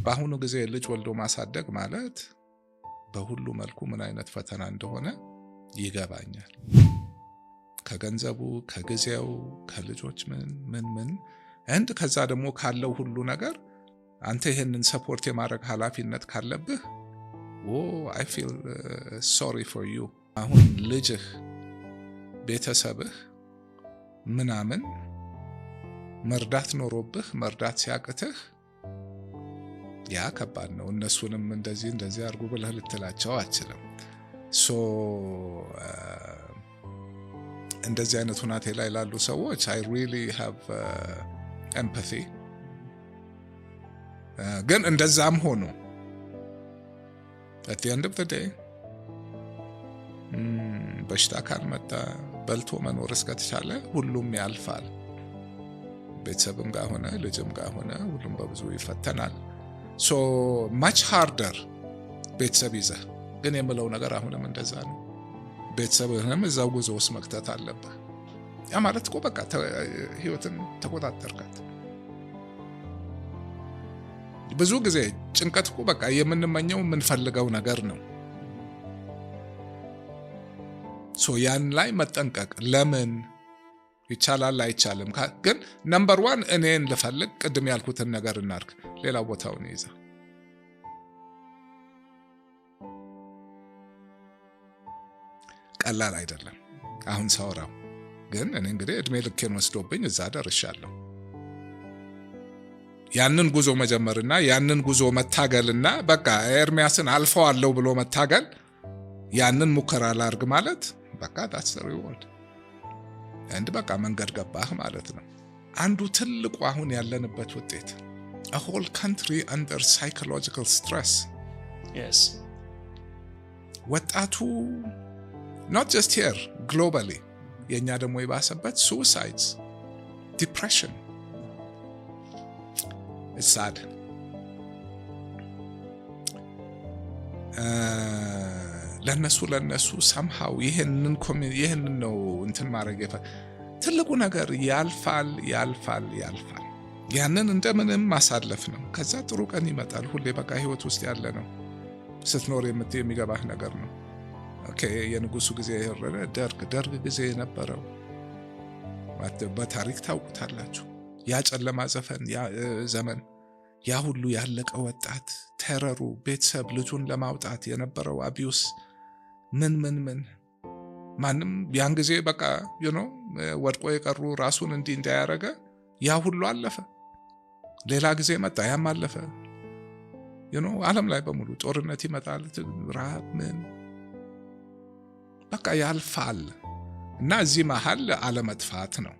በአሁኑ ጊዜ ልጅ ወልዶ ማሳደግ ማለት በሁሉ መልኩ ምን አይነት ፈተና እንደሆነ ይገባኛል። ከገንዘቡ፣ ከጊዜው፣ ከልጆች ምን እንድ ከዛ ደግሞ ካለው ሁሉ ነገር አንተ ይሄንን ሰፖርት የማድረግ ኃላፊነት ካለብህ I feel sorry for you። አሁን ልጅህ ቤተሰብህ ምናምን መርዳት ኖሮብህ መርዳት ሲያቅትህ ያ ከባድ ነው። እነሱንም እንደዚህ አድርጉ ብለህ ልትላቸው አትችልም። እንደዚህ አይነት ሁናቴ ላይ ላሉ ሰዎች I really have empathy። ግን እንደዛም ሆኖ at the end of the day በሽታ ካልመጣ በልቶ መኖር እስከተቻለ ሁሉም ያልፋል። ቤተሰብም ጋር ሆነ ልጅም ጋር ሆነ ሁሉም በብዙ ይፈተናል። so much harder ቤተሰብ ይዘህ ግን የምለው ነገር አሁንም እንደዛ ነው። ቤተሰብህንም እዛው ጉዞ ውስጥ መክተት አለብህ። ያ ማለት እኮ በቃ ህይወትን ተቆጣጠርካት። ብዙ ጊዜ ጭንቀት እኮ በቃ የምንመኘው የምንፈልገው ነገር ነው። ያን ላይ መጠንቀቅ ለምን ይቻላል አይቻልም ግን ነምበር 1 እኔን ልፈልግ ቅድም ያልኩትን ነገር እናርክ ሌላ ቦታውን ይዛ ቀላል አይደለም። አሁን ሳወራው ግን እኔ እንግዲህ እድሜ ልኬን ወስዶብኝ እዛ ደርሻለሁ። ያንን ጉዞ መጀመርና ያንን ጉዞ መታገልና በቃ ኤርሚያስን አልፈዋለሁ ብሎ መታገል ያንን ሙከራ ላርግ ማለት በቃ that's the reward። አንድ በቃ መንገድ ገባህ ማለት ነው። አንዱ ትልቁ አሁን ያለንበት ውጤት a whole country under psychological stress። Yes። ወጣቱ not just here globally የኛ ደግሞ ይባሰበት suicides, depression. It's sad። ለነሱ somehow ይሄንን ነው እንትን ማድረግ ትልቁ ነገር ያልፋል። ያንን እንደምንም ማሳለፍ ነው። ከዛ ጥሩ ቀን ይመጣል። ሁሌ በቃ ህይወት ውስጥ ያለ ነው። ስትኖር የሚገባህ ነገር ነው። ኦኬ የንጉሱ ጊዜ የረረ ደርግ ጊዜ የነበረው በታሪክ ታውቁታላችሁ። ያ ጨለማ ዘመን ያ ሁሉ ያለቀ ወጣት ተረሩ ቤተሰብ ልጁን ለማውጣት የነበረው አቢዩስ ምን ማንም ያን ጊዜ በቃ ወድቆ የቀሩ ራሱን እንዳያረገ ያ ሁሉ አለፈ። ሌላ ጊዜ መጣ፣ ያም አለፈ። ዓለም ላይ በሙሉ ጦርነት ይመጣል፣ ራብ በቃ ያልፋል። እና እዚህ መሃል አለመጥፋት ነው።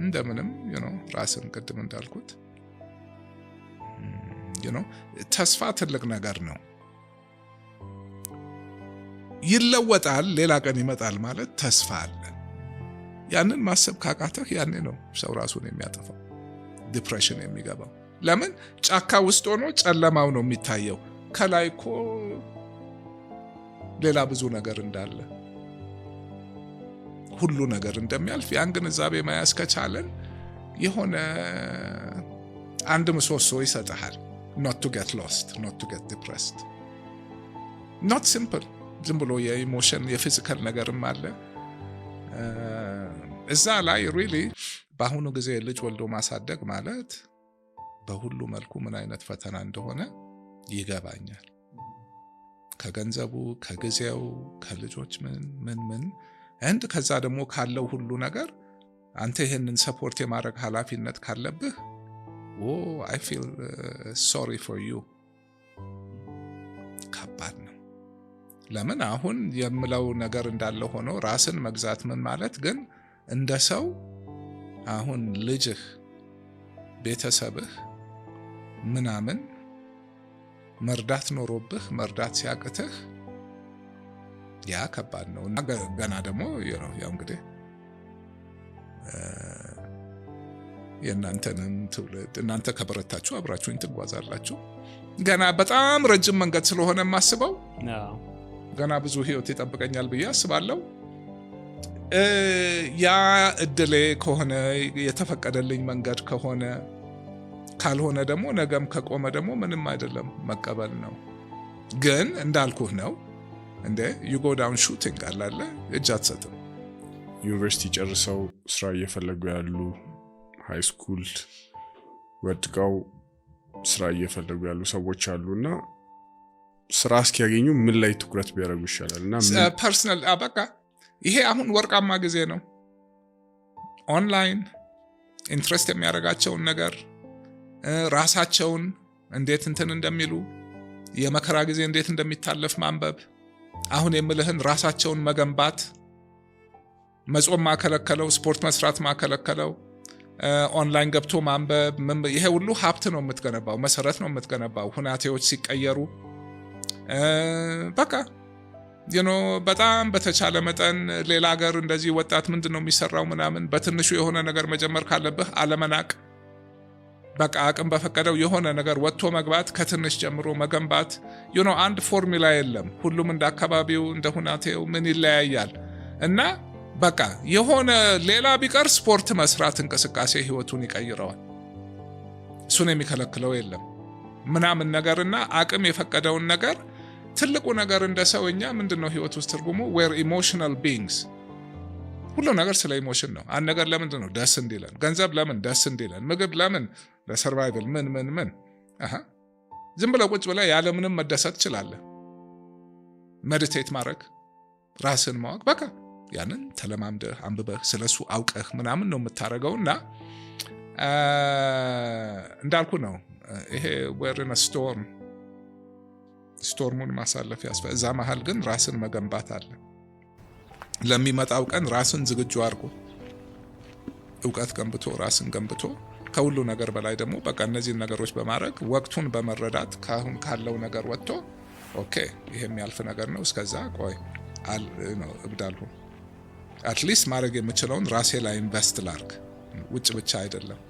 እንደምንም ራስን ቅድም እንዳልኩት ተስፋ ትልቅ ነገር ነው። ይለወጣል፣ ሌላ ቀን ይመጣል ማለት ተስፋ አለ። ያንን ማሰብ ካቃተህ ያኔ ነው ሰው ራሱን የሚያጠፋው፣ ዲፕሬሽን የሚገባው። ለምን ጫካ ውስጥ ሆኖ ጨለማው ነው የሚታየው። ከላይ እኮ ሌላ ብዙ ነገር እንዳለ ሁሉ ነገር እንደሚያልፍ ያን ግንዛቤ መያዝ ከቻለን የሆነ አንድ ምሰሶ ይሰጥሃል። not to get lost, not to get depressed. not simple ዝም ብሎ የኢሞሽን የፊዚካል ነገርም አለ እዛ ላይ really በአሁኑ ጊዜ ልጅ ወልዶ ማሳደግ ማለት በሁሉ መልኩ ምን አይነት ፈተና እንደሆነ ይገባኛል። ከገንዘቡ፣ ከጊዜው፣ ከልጆች ምን እንድ ከዛ ደግሞ ካለው ሁሉ ነገር አንተ ይሄንን ሰፖርት የማድረግ ኃላፊነት ካለብህ I feel sorry for you። ከባድ ነው። ለምን አሁን የምለው ነገር እንዳለ ሆኖ ራስን መግዛት ምን ማለት ግን እንደ ሰው አሁን ልጅህ ቤተሰብህ ምናምን መርዳት ኖሮብህ መርዳት ሲያቅትህ ያ ከባድ ነው። እና ገና ደግሞ ያው እንግዲህ የእናንተንም ትውልድ እናንተ ከበረታችሁ አብራችሁኝ ትጓዛላችሁ። ገና በጣም ረጅም መንገድ ስለሆነ የማስበው ገና ብዙ ህይወት ይጠብቀኛል ብዬ አስባለሁ። ያ እድሌ ከሆነ የተፈቀደልኝ መንገድ ከሆነ ካልሆነ ደግሞ ነገም ከቆመ ደግሞ ምንም አይደለም መቀበል ነው። ግን እንዳልኩህ ነው እንደ you go down shooting አላለ እጅ አትሰጥም። ዩኒቨርሲቲ ጨርሰው ስራ እየፈለጉ ያሉ ሃይ ስኩል ወድቀው ስራ እየፈለጉ ያሉ ሰዎች አሉና ስራ እስኪያገኙ ምን ላይ ትኩረት ቢያደርጉ ይሻላልና ፐርሰናል በቃ ይሄ አሁን ወርቃማ ጊዜ ነው። ኦንላይን ኢንትረስት የሚያደርጋቸውን ነገር ራሳቸውን እንዴት እንትን እንደሚሉ የመከራ ጊዜ እንዴት እንደሚታለፍ ማንበብ። አሁን የምልህን ራሳቸውን መገንባት መጾም ማከለከለው፣ ስፖርት መስራት ማከለከለው፣ ኦንላይን ገብቶ ማንበብ ይሄ ሁሉ ሀብት ነው የምትገነባው፣ መሰረት ነው የምትገነባው። ሁናቴዎች ሲቀየሩ በቃ በጣም በተቻለ መጠን ሌላ ሀገር እንደዚህ ወጣት ምንድነው የሚሰራው ምናምን በትንሹ የሆነ ነገር መጀመር ካለብህ አለመናቅ። በቃ አቅም በፈቀደው የሆነ ነገር ወጥቶ መግባት፣ ከትንሽ ጀምሮ መገንባት። አንድ ፎርሙላ የለም። ሁሉም እንደ አካባቢው እንደ ሁናቴው ምን ይለያያል እና በቃ የሆነ ሌላ ቢቀር ስፖርት መስራት እንቅስቃሴ ህይወቱን ይቀይረዋል። እሱን የሚከለክለው የለም ምናምን ነገርና አቅም የፈቀደውን ነገር ትልቁ ነገር እንደ ሰውኛ ምንድነው ህይወት ውስጥ ትርጉሙ we're emotional beings። ሁሉ ነገር ስለ ኢሞሽን ነው። አንድ ነገር ለምንድን ነው ደስ እንዲለን? ገንዘብ ለምን ደስ እንዲለን? ምግብ ለምን? ለሰርቫይቫል ምን ዝም ብለህ ቁጭ ብለህ ያለ ምንም መደሰት ትችላለህ። ሜዲቴት ማድረግ፣ ራስን ማወቅ፣ በቃ ያንን ተለማምደህ አንብበህ ስለሱ አውቀህ ምናምን ነው የምታረገውና እንዳልኩ ነው ይሄ we're in a storm ስቶርሙን ማሳለፍ ያስፈልጋል። እዛ መሃል ግን ራስን መገንባት አለ። ለሚመጣው ቀን ራስን ዝግጁ አድርጎ እውቀት ገንብቶ ራስን ገንብቶ ከሁሉ ነገር በላይ ደግሞ በቃ እነዚህን ነገሮች በማድረግ ወቅቱን በመረዳት ካሁን ካለው ነገር ወጥቶ ኦኬ ይሄ የሚያልፍ ነገር ነው፣ እስከዛ ቆይ እብዳልሁ አትሊስት ማድረግ የምችለውን ራሴ ላይ ኢንቨስት ላርግ፣ ውጭ ብቻ አይደለም።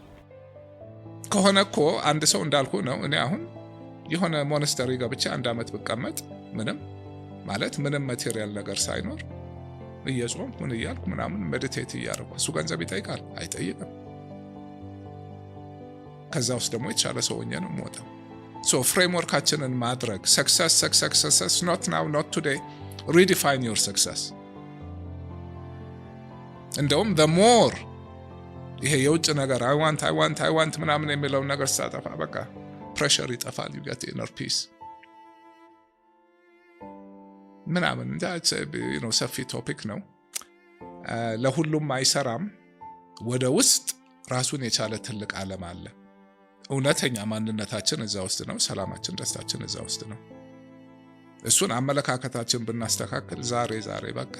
ከሆነ እኮ አንድ ሰው እንዳልኩ ነው እኔ አሁን የሆነ ሞናስተሪ ገብቼ 1 አመት ብቀመጥ ምንም ማቴሪያል ነገር ሳይኖር እየጾም ምን እያልኩ ምናምን ሜዲቴት እያደረኩ እሱ ገንዘብ ይጠይቃል? አይጠይቅም። ከዛ ውስጥ ደግሞ የተሻለ ሰው ሆኜ ነው የምወጣው። ሶ ፍሬምወርካችንን ማድረግ success not now not today redefine your success። እንደውም the more ይሄ የውጭ ነገር I want ምናምን የሚለው ነገር ሳጠፋ በቃ ፕሬሸር ይጠፋል። you get inner peace ምናምን ሰፊ ቶፒክ ነው። ለሁሉም አይሰራም። ወደ ውስጥ ራሱን የቻለ ትልቅ ዓለም አለ። እውነተኛ ማንነታችን እዛ ውስጥ ነው። ሰላማችን፣ ደስታችን እዛ ውስጥ ነው። እሱን አመለካከታችን ብናስተካክል ዛሬ በቃ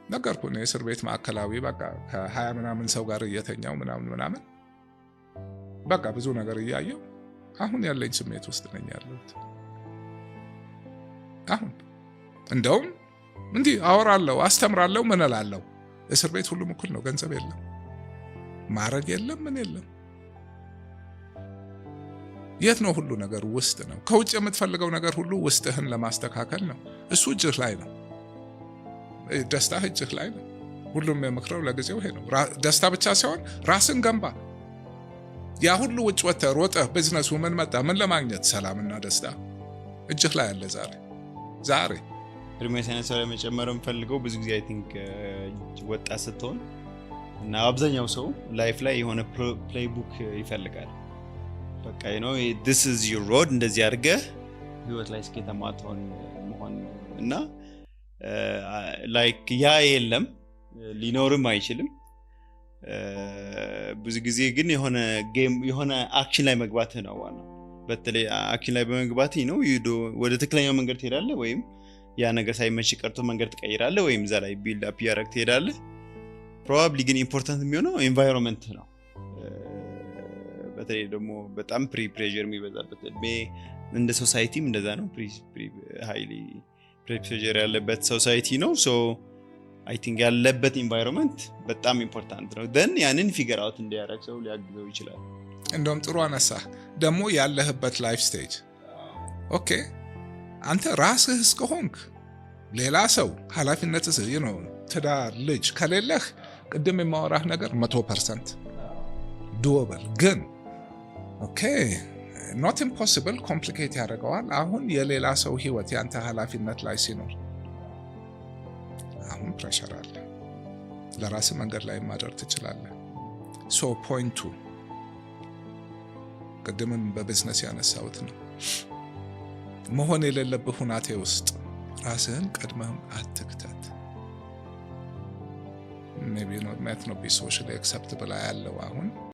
ነገርኩ ነው የእስር ቤት ማዕከላዊ በቃ ከ20 ምናምን ሰው ጋር እየተኛው ምናምን በቃ ብዙ ነገር እያየው አሁን ያለኝ ስሜት ውስጥ ነኝ ያለሁት። አሁን እንደውም እንዲህ አወራለሁ፣ አስተምራለሁ፣ ምን እላለሁ። እስር ቤት ሁሉም እኩል ነው። ገንዘብ የለም፣ ማረግ የለም፣ ምን የለም። የት ነው ሁሉ ነገር? ውስጥ ነው። ከውጭ የምትፈልገው ነገር ሁሉ ውስጥህን ለማስተካከል ነው። እሱ እጅህ ላይ ነው። ደስታህ እጅህ ላይ ነው። ሁሉም የምክረው ለጊዜው ይሄ ነው። ደስታ ብቻ ሳይሆን ራስን ገንባ። ያ ሁሉ ውጭ ወጥተህ ሮጠህ ቢዝነሱ ምን መጣ? ምን ለማግኘት? ሰላምና ደስታ እጅህ ላይ አለ። ዛሬ እድሜ ሳይንሳዊ መጨመርም ፈልገው ብዙ ጊዜ አይ ቲንክ ወጣት ስትሆን እና አብዛኛው ሰው ላይፍ ላይ የሆነ ፕሌይቡክ ይፈልጋል። በቃ this is your road እንደዚህ አድርገህ ህይወት ላይ ስኬታማ መሆን እና ላይክ ያ የለም፣ ሊኖርም አይችልም። ብዙ ጊዜ ግን የሆነ አክሽን ላይ መግባት ነው ዋናው። በተለይ አክሽን ላይ በመግባት ነው ወደ ትክክለኛው መንገድ ትሄዳለህ፣ ወይም ያ ነገር ሳይመች ቀርቶ መንገድ ትቀይራለህ፣ ወይም እዛ ላይ ቢልድ አፕ ያደርግ ትሄዳለህ። ፕሮባብሊ ግን ኢምፖርታንት የሚሆነው ኤንቫይሮንመንት ነው። በተለይ ደግሞ በጣም ፕሬዠር የሚበዛበት እንደ ሶሳይቲም እንደዛ ነው። ሃይሊ ፕሬዠር ያለበት ሶሳይቲ ነው። ሶ አይ ቲንክ ያለበት ኤንቫይሮንመንት በጣም ኢምፖርታንት ነው። ደን ያንን ፊገር አውት እንዲያደርግ ሰው ሊያግዘው ይችላል። እንደውም ጥሩ አነሳህ ደግሞ ያለህበት ላይፍ ስቴጅ። ኦኬ አንተ ራስህ እስከሆንክ ሌላ ሰው ኃላፊነትህ ትዳር፣ ልጅ ከሌለህ ቅድም የማወራህ ነገር 100% ዱወብል። ግን ኦኬ ኖት ኢምፖሲብል ኮምፕሊኬት ያደርገዋል። አሁን የሌላ ሰው ህይወት ያንተ ኃላፊነት ላይ ሲኖር አሁን ፕሬሸር አለ። ለራስ መንገድ ላይ ማድረግ ትችላለህ። ሶ ፖይንቱ ቅድምም በቢዝነስ ያነሳሁት ነው። መሆን የሌለብህ ሁናቴ ውስጥ ራስህን ቀድመህም አትክተት። ሜቢ ኖት ቢ ሶሻሊ አክሰፕተብል ያለው አሁን